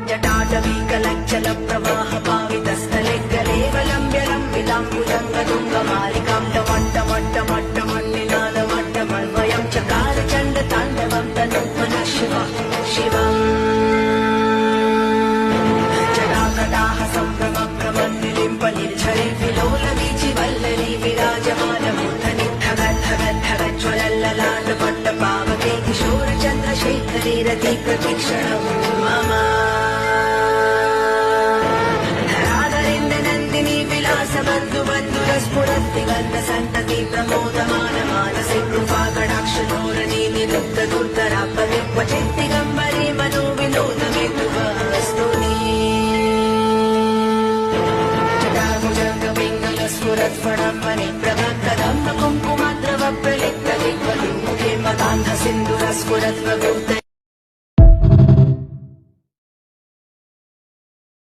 जटाटवीकलज्जल प्रवाह पावितस्थले गलेवलम्ब्यलम्बिताम्बुजङ्गतुङ्गमालिकां टमट्टमट्टमट्टमन्निनादमट्टमन्वयं चकार चण्डताण्डवं तनुमनः शिवम् जटाकटाः सम्भ्रमभ्रमन्निलिम्ब निर्झरे विलोलवीचिवल्लरी विराजमानमूर्धनि धगद्धगद्धगज्ज्वलल्ललाटपट्टपावके किशोरचन्द्रशेखरे रतिप्रतीक्षणं मम स्फुरद्दिगन्धसन्तति प्रमोदमानमानसे कृपाकटाक्षधोरणी निरुद्धदुर्धरापदिक्वचिद्दिगम्बरे मनोविनोदमेतुवस्तुनि जटाभुजङ्गपिङ्गलस्फुरत्फणम्बरे प्रभक्तदम्ब कुङ्कुमद्रवप्रलिप्तदिग्वलिमुखे मदान्धसिन्दुरस्फुरत्प्रवृत्ते